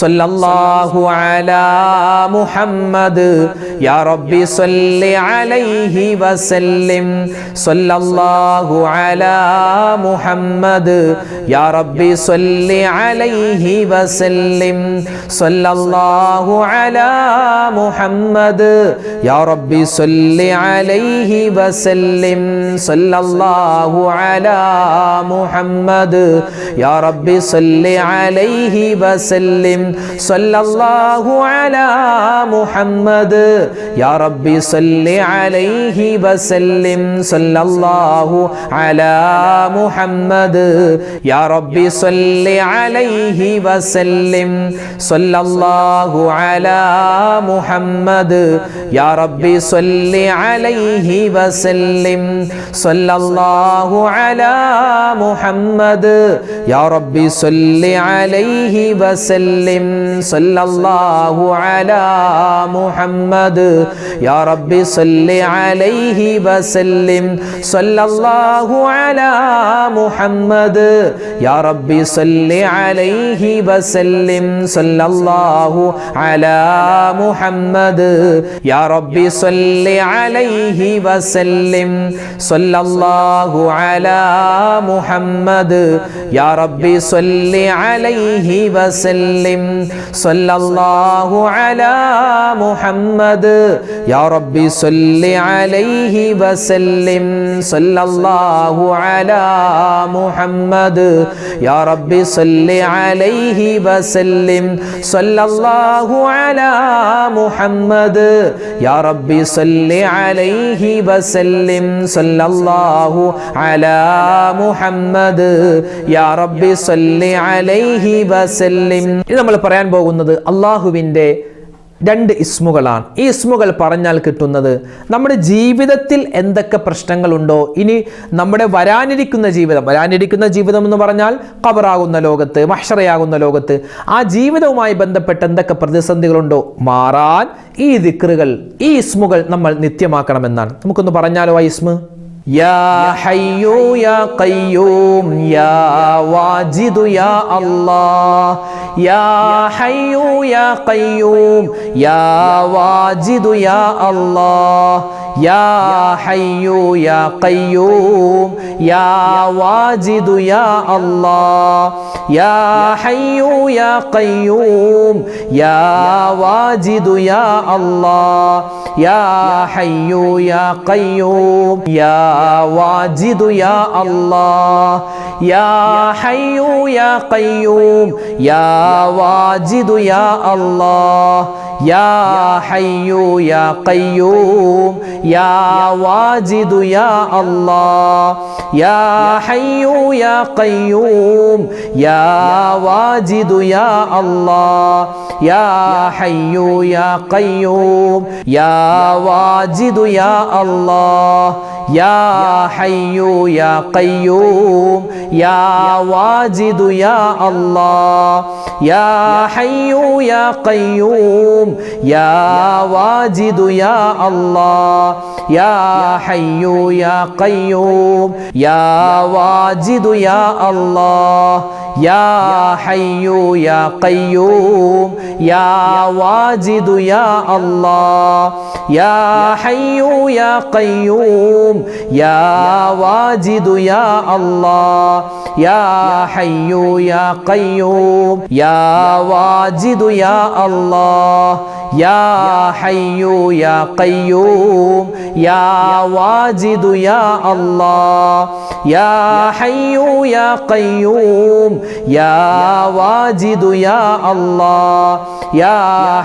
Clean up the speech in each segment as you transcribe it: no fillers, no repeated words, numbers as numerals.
സല്ലല്ലാഹു അലാ മുഹമ്മദ് യാ റബ്ബി സല്ലി അലൈഹി വസല്ലിം സല്ലല്ലാഹു അലാ മുഹമ്മദ് യാ റബ്ബി സല്ലി അലൈഹി വസല്ലിം സല്ലല്ലാഹു അലാ മുഹമ്മദ് യാ റബ്ബി സല്ലി അലൈഹി വസല്ലിം സല്ലല്ലാഹു അലാ മുഹമ്മദ് യാ റബ്ബി സല്ലി അലൈഹി വസല്ലിം സല്ലല്ലാഹു അലാ മുഹമ്മദ് യാ റബ്ബി സല്ലി അലൈഹി വസല്ലിം സല്ലല്ലാഹു അലാ മുഹമ്മദ് യാ റബ്ബി സല്ലി അലൈഹി വസല്ലിം സല്ലല്ലാഹു അലാ മുഹമ്മദ് യാ റബ്ബി സല്ലി അലൈഹി വസല്ലിം സല്ലല്ലാഹു അലാ മുഹമ്മദ് യാ റബ്ബി സല്ലി അലൈഹി വസല്ലിം സല്ലല്ലാഹു അലാ മുഹമ്മദ് യാ റബ്ബി സല്ലി അലൈഹി വസല്ലിം സല്ലല്ലാഹു അലാ മുഹമ്മദ് യാ റബ്ബി സല്ലി അലൈഹി വസല്ലിം സല്ലല്ലാഹു അലാ മുഹമ്മദ് യാ റബ്ബി സല്ലി അലൈഹി വസല്ലിം സല്ലല്ലാഹു അലാ മുഹമ്മദ് യാ റബ്ബി സല്ലി അലൈഹി വസല്ലിം സല്ലല്ലാഹു അലാ മുഹമ്മദ് യാ റബ്ബി സല്ലി അലൈഹി വസല്ലിം സല്ലല്ലാഹു അലാ മുഹമ്മദ് യാ റബ്ബി സല്ലി അലൈഹി വസല്ലിം സല്ലല്ലാഹു അലാ മുഹമ്മദ് യാ റബ്ബി സല്ലി അലൈഹി വസല്ലിം സല്ലല്ലാഹു അലാ മുഹമ്മദ് യാ റബ്ബി സല്ലി അലൈഹി വസല്ലിം. ഇത് നമ്മൾ പറയാൻ പോകുന്നത് അള്ളാഹുവിൻ്റെ 2 ഇസ്മുകളാണ്. ഈ ഇസ്മുകൾ പറഞ്ഞാൽ കിട്ടുന്നത് നമ്മുടെ ജീവിതത്തിൽ എന്തൊക്കെ പ്രശ്നങ്ങളുണ്ടോ, ഇനി നമ്മുടെ വരാനിരിക്കുന്ന ജീവിതം എന്ന് പറഞ്ഞാൽ ഖബറാകുന്ന ലോകത്ത്, മഹ്ശറയാകുന്ന ലോകത്ത്, ആ ജീവിതവുമായി ബന്ധപ്പെട്ട എന്തൊക്കെ പ്രതിസന്ധികളുണ്ടോ മാറാൻ ഈ ദിക്റുകൾ, ഈ ഇസ്മുകൾ നമ്മൾ നിത്യമാക്കണമെന്നാണ്. നമുക്കൊന്ന് പറഞ്ഞാലോ ആ ഇസ്മ. യാ ഹയ്യു യാ ഖയ്യൂം യാ വാജിദു യാ അല്ലാഹ് യാ ഹയ്യു യാ ഖയ്യൂം യാ വാജിദു യാ അല്ലാഹ് യാ ഹയ്യു യാ ഖയ്യൂം യാ വാജിദു യാ അല്ലാഹ് യാ ഹയ്യു യാ ഖയ്യൂം യാ വാജിദു യാ അല്ലാഹ് യാ ഹയ്യു യാ ഖയ്യൂം യാ വാജിദു യാ അല്ലാഹ് യാ ഹയ്യു യാ ഖയ്യൂം യാ വാജിദു യാ അല്ലാഹ് യാ ഹയ്യു യാ ഖയ്യൂം യാ വാജിദു യാ അല്ലാഹ് യാ ഹയ്യു യാ ഖയ്യൂം യാ വാജിദു യാ അല്ലാഹ് യാ ഹയ്യു യാ ഖയ്യൂം യാ വാജിദു യാ അല്ലാഹ് യാ ഹയ്യു യാ ഖയ്യൂം യാ വാജിദു യാ അല്ലാഹ് യാ ഹയ്യു യാ ഖയ്യൂം യാ വാജിദു യാ അല്ലാഹ് യാ ഹയ്യു യാ ഖയ്യൂം യാ വാജിദു യാ അല്ലാഹ് യാ ഹയ്യു യാ ഖയ്യൂം യാ വാജിദു യാ അല്ലാഹ് യാ ഹയ്യു യാ ഖയ്യൂം യാ വാജിദു യാ അല്ലാഹ് യാ ഹയ്യു യാ ഖയ്യൂം യാ വാജിദു യാ അല്ലാഹ് യാ ഹയ്യു യാ ഖയ്യൂം യാ വാജിദു യാ അല്ലാഹ് യാ ഹയ്യു യാ ഖയ്യൂം യാ വാജിദു യാ അല്ലാഹ് യാ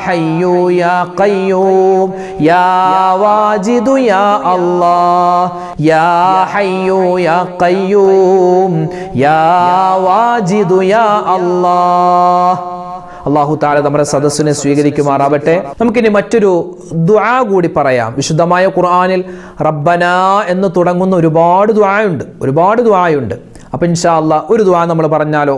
ഹയ്യു യാ ഖയ്യൂം യാ വാജിദു യാ അല്ലാഹ് യാ ഹയ്യു യാ ഖയ്യൂം യാ വാജിദു യാ അല്ലാഹ്. അല്ലാഹു തആല നമ്മുടെ സദസ്സിനെ സ്വീകരിക്കുമാറാവട്ടെ. നമുക്കിനി മറ്റൊരു ദുആ കൂടി പറയാം. വിശുദ്ധമായ ഖുർആനിൽ റബ്ബനാ എന്ന് തുടങ്ങുന്ന ഒരുപാട് ദുആയുണ്ട്. അപ്പോൾ ഇൻഷാ അല്ലാഹ് ഒരു ദുആ നമ്മൾ പറഞ്ഞാലോ?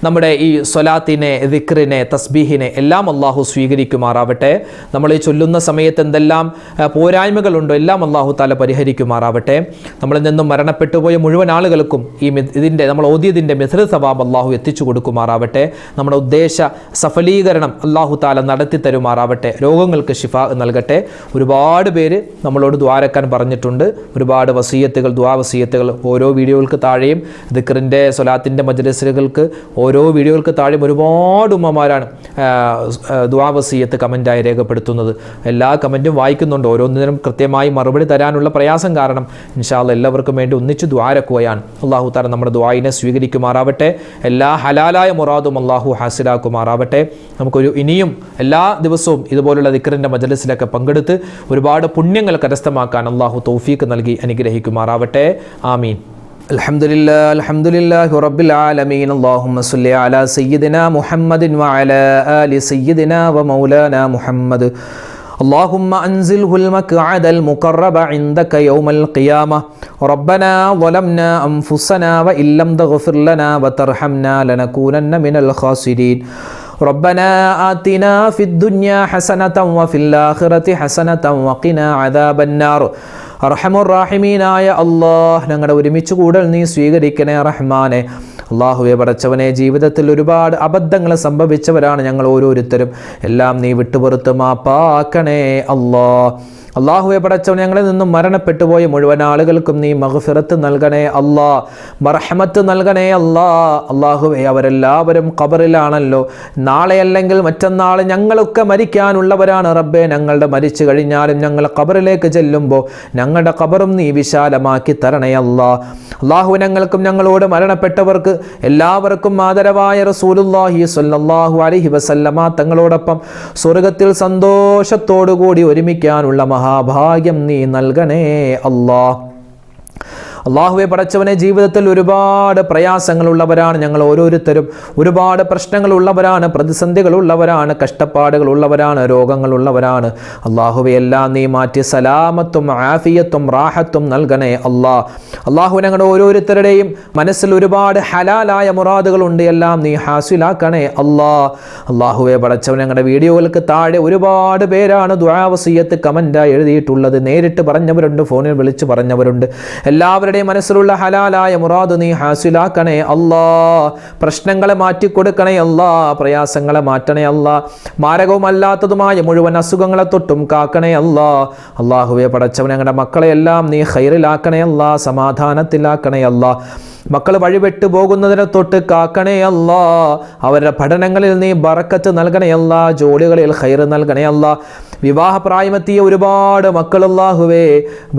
നമ്മുടെ ഈ സ്വലാത്തിനെ, ദിക്റിനെ, തസ്ബീഹിനെ എല്ലാം അള്ളാഹു സ്വീകരിക്കുമാറാവട്ടെ. നമ്മൾ ഈ ചൊല്ലുന്ന സമയത്ത് എന്തെല്ലാം പോരായ്മകളുണ്ടോ എല്ലാം അള്ളാഹു താല പരിഹരിക്കുമാറാവട്ടെ. നമ്മളിൽ നിന്നും മരണപ്പെട്ടുപോയ മുഴുവൻ ആളുകൾക്കും ഇതിൻ്റെ നമ്മൾ ഓതിയതിൻ്റെ മിഥ്ര സവാബ് അള്ളാഹു എത്തിച്ചു കൊടുക്കുമാറാവട്ടെ. നമ്മുടെ ഉദ്ദേശ സഫലീകരണം അള്ളാഹു താല നടത്തി തരുമാറാവട്ടെ. രോഗങ്ങൾക്ക് ശിഫ നൽകട്ടെ. ഒരുപാട് പേര് നമ്മളോട് ദ്വാരക്കാൻ പറഞ്ഞിട്ടുണ്ട്. ഒരുപാട് വസീയത്തുകൾ, ദുആ വസീയത്തുകൾ ഓരോ വീഡിയോകൾക്ക് താഴെയും ദിക്റിൻ്റെ സ്വലാത്തിൻ്റെ മജ്‌ലിസുകൾക്ക് ഓരോ വീഡിയോകൾക്ക് താഴെയും ഒരുപാട് ഉമ്മമാരാണ് ദുആ വസീയത്ത് കമൻറ്റായി രേഖപ്പെടുത്തുന്നത്. എല്ലാ കമൻറ്റും വായിക്കുന്നുണ്ട്. ഓരോന്നിനും കൃത്യമായി മറുപടി തരാനുള്ള പ്രയാസം കാരണം ഇൻഷാ അല്ലാഹ് എല്ലാവർക്കും വേണ്ടി ഒന്നിച്ച് ദ്വാരക്കുകയാണ്. അള്ളാഹു തആല നമ്മുടെ ദുആയിനെ സ്വീകരിക്കുമാറാവട്ടെ. എല്ലാ ഹലാലായ മുറാദും അള്ളാഹു ഹാസിലാക്കുമാറാവട്ടെ. നമുക്കൊരു ഇനിയും എല്ലാ ദിവസവും ഇതുപോലുള്ള ദിക്റിൻ്റെ മജ്‌ലിസിലൊക്കെ പങ്കെടുത്ത് ഒരുപാട് പുണ്യങ്ങൾ കരസ്ഥമാക്കാൻ അള്ളാഹു തൗഫീഖ് നൽകി അനുഗ്രഹിക്കുമാറാവട്ടെ. ആമീൻ. അൽഹംദുലില്ലാഹി റബ്ബിൽ ആലമീൻ. അല്ലാഹുമ്മ സ്വല്ലി അലാ സയ്യിദിനാ മുഹമ്മദിൻ വഅലാ ആലി സയ്യിദിനാ വമൗലാനാ മുഹമ്മദ്. اللهم أنزله المقعد المقرب عندك يوم القيامة. ربنا ظلمنا أنفسنا وإن لم تغفر لنا وترحمنا لنكونن من الخاسرين. ربنا آتنا في الدنيا حسنة وفي الآخرة حسنة وقنا عذاب النار. അർഹമുർ-റഹീമീനായ അല്ലാഹ്, ഞങ്ങളുടെ ഒരുമിച്ച് കൂടൽ നീ സ്വീകരിക്കണേ റഹ്മാനെ. അല്ലാഹുവേ പടച്ചവനെ, ജീവിതത്തിൽ ഒരുപാട് അബദ്ധങ്ങൾ സംഭവിച്ചവരാണ് ഞങ്ങൾ ഓരോരുത്തരും. എല്ലാം നീ വിട്ടുപുറത്ത് മാപ്പാക്കണേ അല്ലാഹ്. അല്ലാഹുവേ പടച്ചവനെ, ഞങ്ങളിൽ നിന്നും മരണപ്പെട്ടു പോയ മുഴുവൻ ആളുകൾക്കും നീ മഗ്ഫിറത്ത് നൽകണേ അല്ലാ, മർഹമത്ത് നൽകണേ അല്ലാ. അല്ലാഹുവേ, അവരെല്ലാവരും ഖബറിലാണല്ലോ. നാളെ അല്ലെങ്കിൽ മറ്റന്നാൾ ഞങ്ങളൊക്കെ മരിക്കാനുള്ളവരാണ് റബ്ബേ. ഞങ്ങളുടെ മരിച്ചു കഴിഞ്ഞാലും ഞങ്ങൾ ഖബറിലേക്ക് ചെല്ലുമ്പോൾ ഞങ്ങളുടെ ഖബറും നീ വിശാലമാക്കി തരണേ അല്ലാ. അല്ലാഹു, ഞങ്ങൾക്കും ഞങ്ങളോട് മരണപ്പെട്ടവർക്ക് എല്ലാവർക്കും ആദരവായ റസൂലുള്ളാഹി സ്വല്ലല്ലാഹു അലൈഹി വസല്ലമ തങ്ങളോടൊപ്പം സ്വർഗ്ഗത്തിൽ സന്തോഷത്തോടുകൂടി ഒരുമിക്കാനുള്ള മഹാഭാഗ്യം നീ നൽകണേ അല്ലാഹ്. അല്ലാഹുവേ പടച്ചവനെ, ജീവിതത്തിൽ ഒരുപാട് പ്രയാസങ്ങളുള്ളവരാണ് ഞങ്ങൾ ഓരോരുത്തരും. ഒരുപാട് പ്രശ്നങ്ങളുള്ളവരാണ്, പ്രതിസന്ധികളുള്ളവരാണ്, കഷ്ടപ്പാടുകളുള്ളവരാണ്, രോഗങ്ങളുള്ളവരാണ്. അല്ലാഹുവേ, എല്ലാം നീ മാറ്റി സലാമത്തും ആഫിയത്തും റാഹത്തും നൽകണേ അല്ലാഹ്. അല്ലാഹു, ഞങ്ങളുടെ ഓരോരുത്തരുടെയും മനസ്സിൽ ഒരുപാട് ഹലാലായ മുറാദുകളുണ്ട്. എല്ലാം നീ ഹാസിലാക്കണേ അല്ലാഹ്. അല്ലാഹുവേ പടച്ചവൻ, ഞങ്ങളുടെ വീഡിയോകൾക്ക് താഴെ ഒരുപാട് പേരാണ് ദുആ വസിയ്യത്ത് കമൻ്റായി എഴുതിയിട്ടുള്ളത്. നേരിട്ട് പറഞ്ഞവരുണ്ട്, ഫോണിൽ വിളിച്ച് പറഞ്ഞവരുണ്ട്. എല്ലാവരും മനസ്സിലുള്ള ഹലാലായ മുറാദ് നീ ഹാസിലാക്കണേ അല്ലാ. പ്രശ്നങ്ങളെ മാറ്റിക്കൊടുക്കണേ അല്ലാ, പ്രയാസങ്ങളെ മാറ്റണേ അല്ലാ, മാരകവുമല്ലാത്തതുമായ മുഴുവൻ അസുഖങ്ങളെ തൊട്ടും കാക്കണേ അല്ലാ. അല്ലാഹുവേ പടച്ചവൻ, ഞങ്ങളുടെ മക്കളെ എല്ലാം നീ ഖൈറിലാക്കണേ അല്ലാ, സമാധാനത്തിലാക്കണേ അല്ലാ. മക്കൾ വഴിവിട്ടു പോകുന്നതിനെ തൊട്ട് കാക്കണേ അല്ലാ. അവരുടെ പഠനങ്ങളിൽ നീ ബറക്കത്ത് നൽകണേ അല്ലാ, ജോലികളിൽ ഖൈർ നൽകണേ അല്ലാ. വിവാഹപ്രായമെത്തിയ ഒരുപാട് മക്കൾ അല്ലാഹുവേ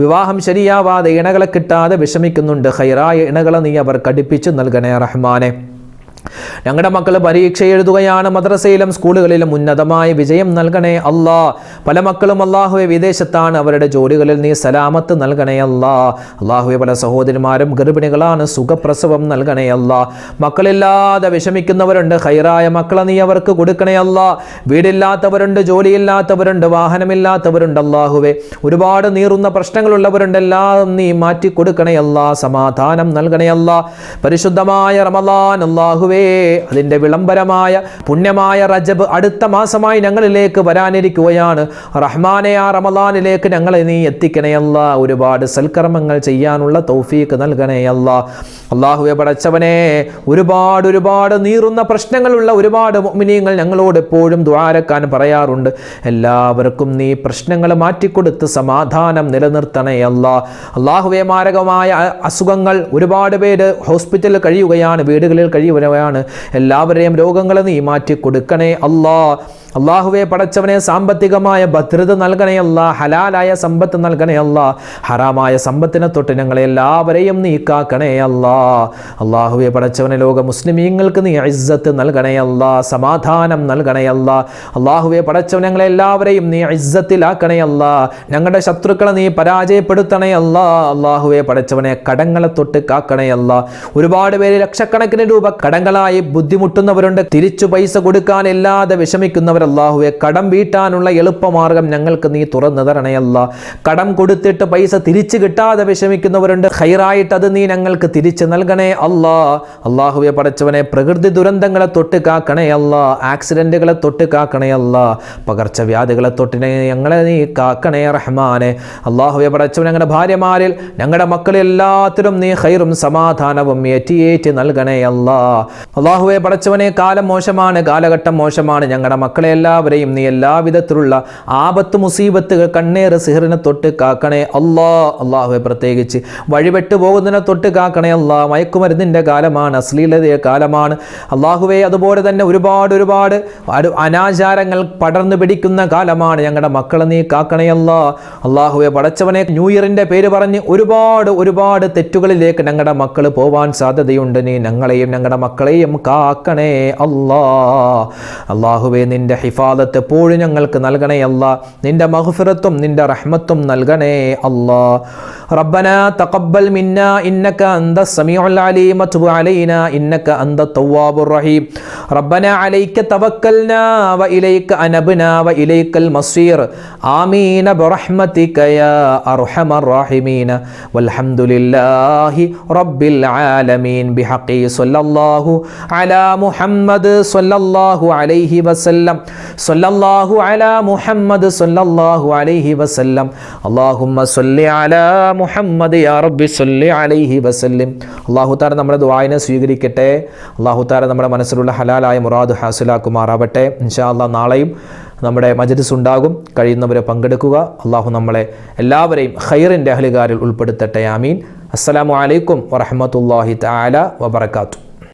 വിവാഹം ശരിയാവാതെ ഇണകളെ കിട്ടാതെ വിഷമിക്കുന്നുണ്ട്. ഖൈറായ ഇണകളെ നീ അവർക്ക് അടുപ്പിച്ച് നൽകണേ റഹ്മാനെ. ഞങ്ങളുടെ മക്കൾ പരീക്ഷ എഴുതുകയാണ്. മദ്രസയിലും സ്കൂളുകളിലും ഉന്നതമായ വിജയം നൽകണേ അല്ലാ. പല മക്കളും അല്ലാഹുവേ വിദേശത്താണ്. അവരുടെ ജോലികളിൽ നീ സലാമത്ത് നൽകണേ അല്ലാ. അല്ലാഹുവേ, പല സഹോദരിമാരും ഗർഭിണികളാണ്. സുഖപ്രസവം നൽകണേ അല്ലാ. മക്കളില്ലാതെ വിഷമിക്കുന്നവരുണ്ട്. ഖൈറായ മക്കളെ നീ അവർക്ക് കൊടുക്കണേ അല്ലാ. വീടില്ലാത്തവരുണ്ട്, ജോലിയില്ലാത്തവരുണ്ട്, വാഹനമില്ലാത്തവരുണ്ട്. അല്ലാഹുവേ, ഒരുപാട് നീറുന്ന പ്രശ്നങ്ങളുള്ളവരുണ്ട്. എല്ലാം നീ മാറ്റി കൊടുക്കണേ അല്ലാ, സമാധാനം നൽകണേ അല്ലാ. പരിശുദ്ധമായ റമളാൻ അല്ലാഹുവേ, അതിൻ്റെ വിളംബരമായ പുണ്യമായ റജബ് അടുത്ത മാസമായി ഞങ്ങളിലേക്ക് വരാനിരിക്കുകയാണ്. റഹ്മാനെ, ആ റമളാനിലേക്ക് ഞങ്ങളെ നീ എത്തിക്കണേ അല്ലാ. ഒരുപാട് സൽക്കർമ്മങ്ങൾ ചെയ്യാനുള്ള തൗഫീഖ് നൽകണേ അല്ലാ. അല്ലാഹുവേ പടച്ചവനെ, ഒരുപാട് നീറുന്ന പ്രശ്നങ്ങളുള്ള ഒരുപാട് മുഅ്മിനീങ്ങൾ ഞങ്ങളോട് എപ്പോഴും ദുആരക്കാൻ പറയാറുണ്ട്. എല്ലാവർക്കും നീ പ്രശ്നങ്ങൾ മാറ്റിക്കൊടുത്ത് സമാധാനം നിലനിർത്തണേ അല്ലാ. അല്ലാഹുവേ, മാരകമായ അസുഖങ്ങൾ ഒരുപാട് പേര് ഹോസ്പിറ്റലിൽ കഴിയുകയാണ്, വീടുകളിൽ കഴിയുകയാണ്. എല്ലാവരെയും രോഗങ്ങളെ നീ മാറ്റി കൊടുക്കണേ അല്ലാ. അല്ലാഹുവേ പടച്ചവനെ, സാമ്പത്തികമായ ഭദ്രത നൽകണേ അല്ലാ. ഹലാലായ സമ്പത്ത് നൽകണേ അല്ലാ. ഹറാമായ സമ്പത്തിനെ തൊട്ട് ഞങ്ങളെ എല്ലാവരെയും നീ കാക്കണേ അല്ലാ. അല്ലാഹുവേ പടച്ചവനെ, ലോക മുസ്ലിമീങ്ങൾക്ക് നീ ഇസ്സത്ത് നൽകണേ അല്ലാ, സമാധാനം നൽകണേ അല്ലാ. അല്ലാഹുവേ പടച്ചവനെ, ഞങ്ങളെ എല്ലാവരെയും നീ ഇസ്സത്തിലാക്കണേ അല്ലാ. ഞങ്ങളുടെ ശത്രുക്കളെ നീ പരാജയപ്പെടുത്തണേ അല്ലാ. അല്ലാഹുവേ പടച്ചവനെ, കടങ്ങളെ തൊട്ട് കാക്കണേ അല്ലാ. ഒരുപാട് പേര് ലക്ഷക്കണക്കിന് രൂപ കടങ്ങളായി ബുദ്ധിമുട്ടുന്നവരുണ്ട്. തിരിച്ചു പൈസ കൊടുക്കാനില്ലാതെ വിഷമിക്കുന്നവർ അല്ലാഹുവേ കടം വീട്ടാനുള്ള എളുപ്പമാർഗം ഞങ്ങൾക്ക് നീ തുറന്നു തരണേ അല്ലാ. കടം കൊടുത്തിട്ട് പൈസ തിരിച്ചു കിട്ടാതെ വിഷമിക്കുന്നവരുണ്ട്, ഖൈറായിട്ട് അത് നീ ഞങ്ങൾക്ക് തിരിച്ചു നൽകണേ അല്ലാ. അല്ലാഹുവേ പടച്ചവനെ പ്രകൃതി ദുരന്തങ്ങളെ തൊട്ട് കാക്കണേ അല്ലാ, ആക്സിഡന്റുകളെ തൊട്ട് കാക്കണേ അല്ലാ, പകർച്ചവ്യാധികളെ തൊട്ട് ഞങ്ങളെ നീ കാക്കണേ റഹ്മാനെ. അല്ലാഹുവേ പടച്ചവനെ ഞങ്ങളുടെ ഭാര്യമാരിൽ ഞങ്ങളുടെ മക്കളെല്ലാത്തിലും നീ ഖൈറും സമാധാനവും ഏറ്റി നൽകണേ അല്ലാ. അല്ലാഹുവേ പടച്ചവനെ കാലം മോശമാണ്, കാലഘട്ടം മോശമാണ്, ഞങ്ങളുടെ മക്കളെ എല്ലാവരെയും നീ എല്ലാവിധത്തിലുള്ള ആപത്ത് മുസീബത്തുകൾ കണ്ണേറ് സിഹറിനെ തൊട്ട് കാക്കണേ അല്ലാ. അല്ലാഹുവേ പ്രത്യേകിച്ച് വഴിപെട്ടു പോകുന്നതിനെ തൊട്ട് കാക്കണേ അല്ലാ. മയക്കുമരുന്നിൻ്റെ കാലമാണ്, അശ്ലീലതയുടെ കാലമാണ് അല്ലാഹുവേ. അതുപോലെ തന്നെ ഒരുപാട് അനാചാരങ്ങൾ പടർന്നു പിടിക്കുന്ന കാലമാണ്, ഞങ്ങളുടെ മക്കളെ നീ കാക്കണേ അല്ലാ. അല്ലാഹുവേ പടച്ചവനെ ന്യൂ ഇയറിൻ്റെ പേര് പറഞ്ഞ് ഒരുപാട് തെറ്റുകളിലേക്ക് ഞങ്ങളുടെ മക്കൾ പോവാൻ സാധ്യതയുണ്ട്. നീ ഞങ്ങളെയും ഞങ്ങളുടെ മക്കളെയും കാക്കണേ അല്ലാ. അല്ലാഹുവേ നിന്റെ ഹിഫാദത്ത് എപ്പോഴും ഞങ്ങൾക്ക് നൽകണേ അല്ലാ. നിന്റെ മഗ്ഫിറത്തും നിന്റെ റഹ്മത്തും നൽകണേ അല്ലാ. റബ്ബനാ തഖബ്ബൽ മിന്നാ ഇന്നക അന്തസ് സമീഉൽ അലീം വതുബ് അലൈനാ ഇന്നക അന്തത് തവ്വാബുർ റഹീം. റബ്ബനാ അലൈക തവക്കൽനാ വഇലൈക അനബ്നാ വഇലൈകൽ മസീർ. ആമീൻ ബിറഹ്മതിക യാ അർഹമർ റഹീമീൻ. വൽഹംദുലില്ലാഹി റബ്ബിൽ ആലമീൻ. ബിഹഖി സ്വല്ലല്ലാഹു അലാ മുഹമ്മദ് സ്വല്ലല്ലാഹു അലൈഹി വസല്ലം. സ്വല്ലല്ലാഹു അലാ മുഹമ്മദ് സ്വല്ലല്ലാഹു അലൈഹി വസല്ലം. അല്ലാഹുമ്മ സ്വല്ലി അലാ മുഹമ്മദ് യാ റബ്ബി സ്വല്ലി അലൈഹി വസല്ലം. അല്ലാഹു തആല നമ്മുടെ ദുആയിനെ സ്വീകരിക്കട്ടെ. അല്ലാഹു തആല നമ്മുടെ മനസ്സിലുള്ള ഹലാലായ മുറാദ് ഹാസിലാക്കുമാറാവട്ടെ. ഇൻഷാ അല്ലാഹ് നാളെയും നമ്മുടെ മജ്ലിസ് ഉണ്ടാകും, കഴിയുന്നവരെ പങ്കെടുക്കുക. അല്ലാഹു നമ്മളെ എല്ലാവരെയും ഖൈറിൻ്റെ അഹ്ലുകാരിൽ ഉൾപ്പെടുത്തട്ടെ. ആമീൻ. അസ്സലാമു അലൈക്കും വറഹ്മത്തുള്ളാഹി തആല വബറകാതുഹു.